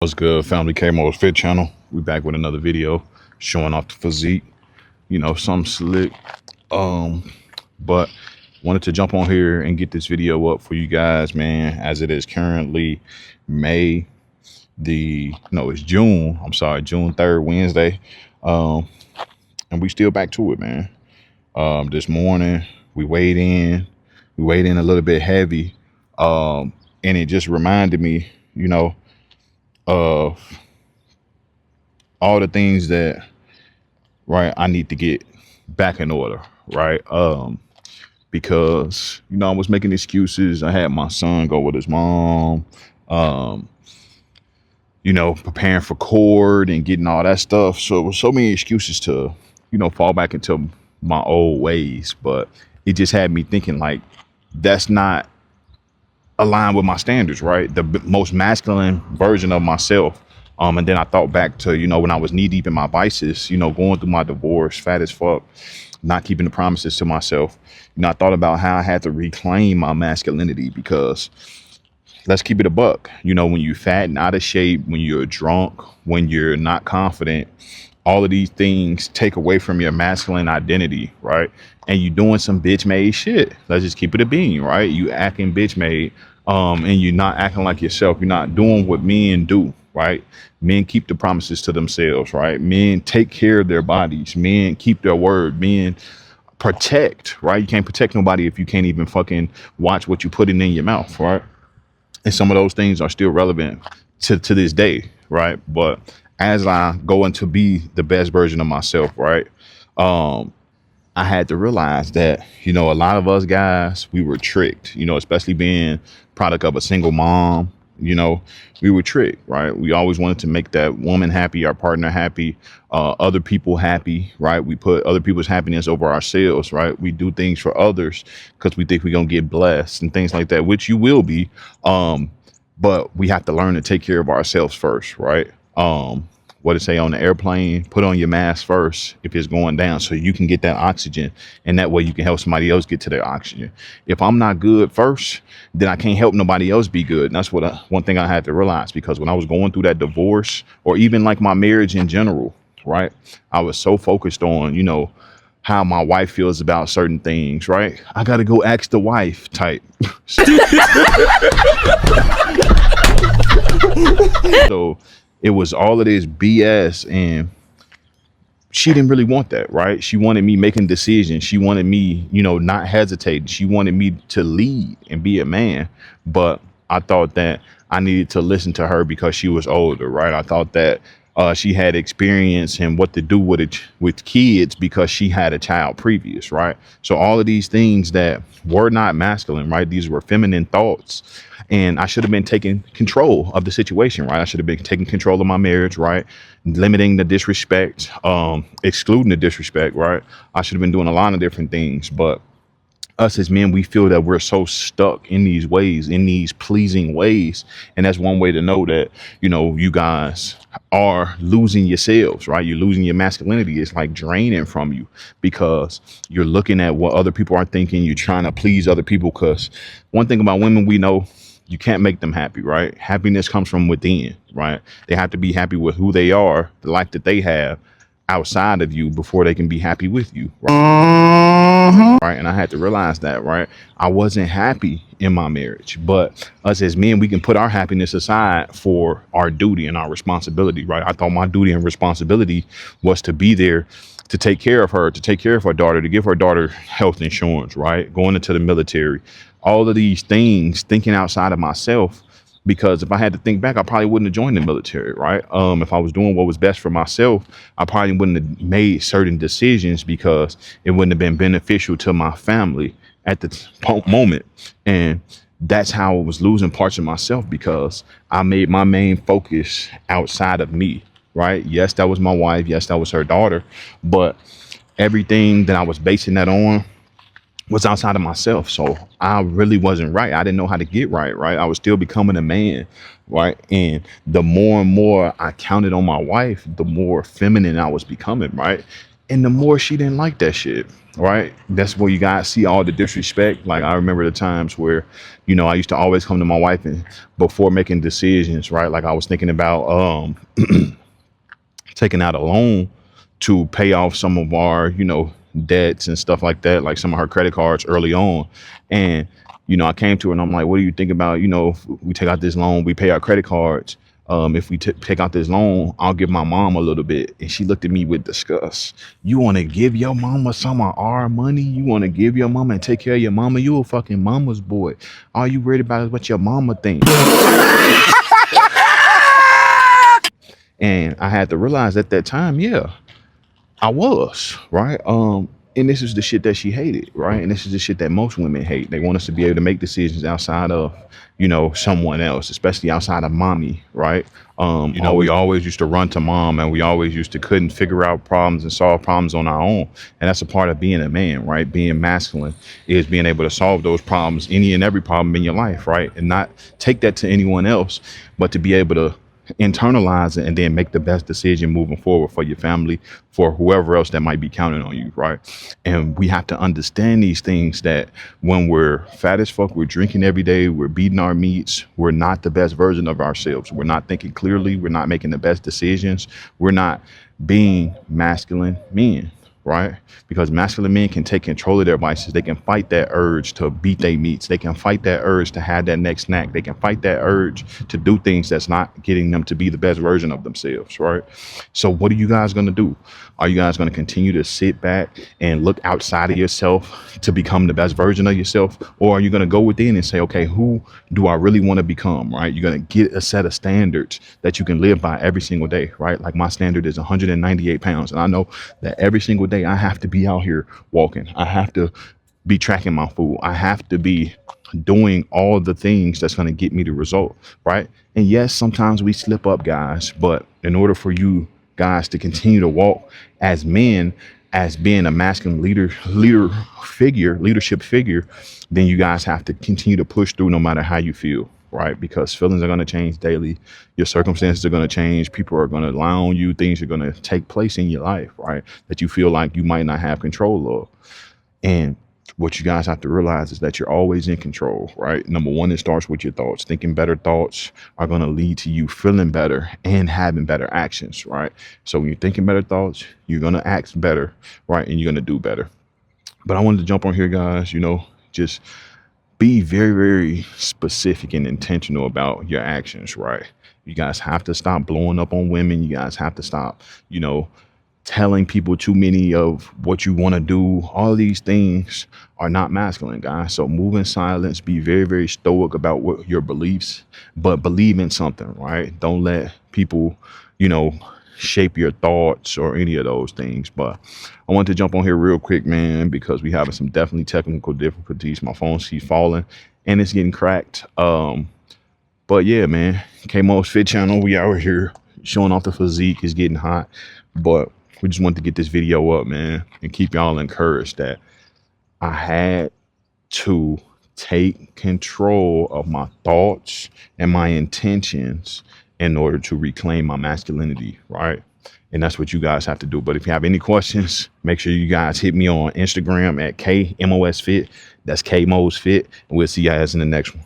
What's good, family? K-Mo's Fit Channel. We back with another video showing off the physique. You know, some slick. But wanted to jump on here and get this video up for you guys, man, as it is currently it's June. I'm sorry, June 3rd, Wednesday. And we still back to it, man. This morning we weighed in a little bit heavy. And it just reminded me, of all the things that I need to get back in order, right? Because I was making excuses. I had my son go with his mom, preparing for court and getting all that stuff. So it was so many excuses to fall back into my old ways. But it just had me thinking, like, that's not aligned with my standards, right? The most masculine version of myself. And then I thought back to, when I was knee deep in my vices, going through my divorce, fat as fuck, not keeping the promises to myself. I thought about how I had to reclaim my masculinity, because let's keep it a buck. When you fat and out of shape, when you're drunk, when you're not confident, all of these things take away from your masculine identity, right? And you doing some bitch made shit. Let's just keep it a bean, right? You acting bitch made, and you're not acting like yourself. You're not doing what men do, right? Men keep the promises to themselves, right? Men take care of their bodies. Men keep their word. Men protect, right? You can't protect nobody if you can't even fucking watch what you putting in your mouth, right? And some of those things are still relevant to this day, right? But as I go into be the best version of myself, right? I had to realize that, a lot of us guys, we were tricked, especially being product of a single mom, we were tricked, right? We always wanted to make that woman happy, our partner happy, other people happy, right? We put other people's happiness over ourselves, right? We do things for others because we think we're going to get blessed and things like that, which you will be. But we have to learn to take care of ourselves first, right? What it say on the airplane, put on your mask first if it's going down, so you can get that oxygen, and that way you can help somebody else get to their oxygen. If I'm not good first, then I can't help nobody else be good. And that's one thing I had to realize, because when I was going through that divorce, or even like my marriage in general, right, I was so focused on how my wife feels about certain things, right? I gotta go ask the wife type. So it was all of this BS, and she didn't really want that, right? She wanted me making decisions. She wanted me, not hesitating. She wanted me to lead and be a man. But I thought that I needed to listen to her because she was older, right? I thought that she had experience in what to do with kids because she had a child previous, right? So all of these things that were not masculine, right? These were feminine thoughts. And I should have been taking control of the situation, right? I should have been taking control of my marriage, right? Limiting the disrespect, excluding the disrespect, right? I should have been doing a lot of different things. But us as men, we feel that we're so stuck in these ways, in these pleasing ways. And that's one way to know that, you guys are losing yourselves, right? You're losing your masculinity. It's like draining from you, because you're looking at what other people are thinking. You're trying to please other people, because one thing about women, we know, you can't make them happy, right? Happiness comes from within, right? They have to be happy with who they are, the life that they have outside of you, before they can be happy with you, right? Right. And I had to realize that, right? I wasn't happy in my marriage, but us as men, we can put our happiness aside for our duty and our responsibility, right? I thought my duty and responsibility was to be there to take care of her, to take care of her daughter, to give her daughter health insurance, right? Going into the military, all of these things, thinking outside of myself, because if I had to think back, I probably wouldn't have joined the military, right? If I was doing what was best for myself, I probably wouldn't have made certain decisions, because it wouldn't have been beneficial to my family at the moment. And that's how I was losing parts of myself, because I made my main focus outside of me, right? Yes, that was my wife. Yes, that was her daughter. But everything that I was basing that on was outside of myself. So I really wasn't right. I didn't know how to get right, right? I was still becoming a man, right? And the more and more I counted on my wife, the more feminine I was becoming, right? And the more she didn't like that shit, right? That's where you guys see all the disrespect. Like I remember the times where, I used to always come to my wife and before making decisions, right? Like I was thinking about taking out a loan to pay off some of our, debts and stuff like that, like some of her credit cards early on. And, I came to her and I'm like, what do you think about, if we take out this loan, we pay our credit cards. If we take out this loan, I'll give my mom a little bit. And she looked at me with disgust. You want to give your mama some of our money? You want to give your mama and take care of your mama? You a fucking mama's boy. All you worried about is what your mama thinks. And I had to realize at that time, yeah, I was, right? And this is the shit that she hated, right? And this is the shit that most women hate. They want us to be able to make decisions outside of, someone else, especially outside of mommy, right? We always used to run to mom, and we always used to couldn't figure out problems and solve problems on our own. And that's a part of being a man, right? Being masculine is being able to solve those problems, any and every problem in your life, right? And not take that to anyone else, but to be able to internalize it and then make the best decision moving forward for your family, for whoever else that might be counting on you, right? And we have to understand these things, that when we're fat as fuck, we're drinking every day, we're beating our meats, we're not the best version of ourselves, we're not thinking clearly, we're not making the best decisions, we're not being masculine men, right? Because masculine men can take control of their vices. They can fight that urge to beat their meats. They can fight that urge to have that next snack. They can fight that urge to do things that's not getting them to be the best version of themselves, right? So what are you guys going to do? Are you guys going to continue to sit back and look outside of yourself to become the best version of yourself? Or are you going to go within and say, okay, who do I really want to become, right? You're going to get a set of standards that you can live by every single day, right? Like my standard is 198 pounds. And I know that every single day I have to be out here walking. I have to be tracking my food. I have to be doing all the things that's going to get me the result, right? And yes, sometimes we slip up, guys, but in order for you guys to continue to walk as men, as being a masculine leadership figure, then you guys have to continue to push through no matter how you feel, right? Because feelings are going to change daily. Your circumstances are going to change. People are going to lie on you. Things are going to take place in your life, right? That you feel like you might not have control of. And what you guys have to realize is that you're always in control, right? Number one, it starts with your thoughts. Thinking better thoughts are going to lead to you feeling better and having better actions, right? So when you're thinking better thoughts, you're going to act better, right? And you're going to do better. But I wanted to jump on here, guys, just be very, very specific and intentional about your actions, right? You guys have to stop blowing up on women. You guys have to stop, telling people too many of what you want to do. All these things are not masculine, guys. So move in silence, be very, very stoic about what your beliefs, but believe in something, right? Don't let people, shape your thoughts or any of those things. But I want to jump on here real quick, man, because we having some definitely technical difficulties. My phone keeps falling and it's getting cracked. But yeah, man, K-Mo's Fit Channel, we out here showing off the physique. Is getting hot, but we just wanted to get this video up, man, and keep y'all encouraged that I had to take control of my thoughts and my intentions in order to reclaim my masculinity, right? And that's what you guys have to do. But if you have any questions, make sure you guys hit me on Instagram at KMOS Fit. That's K-Mo's Fit. And we'll see you guys in the next one.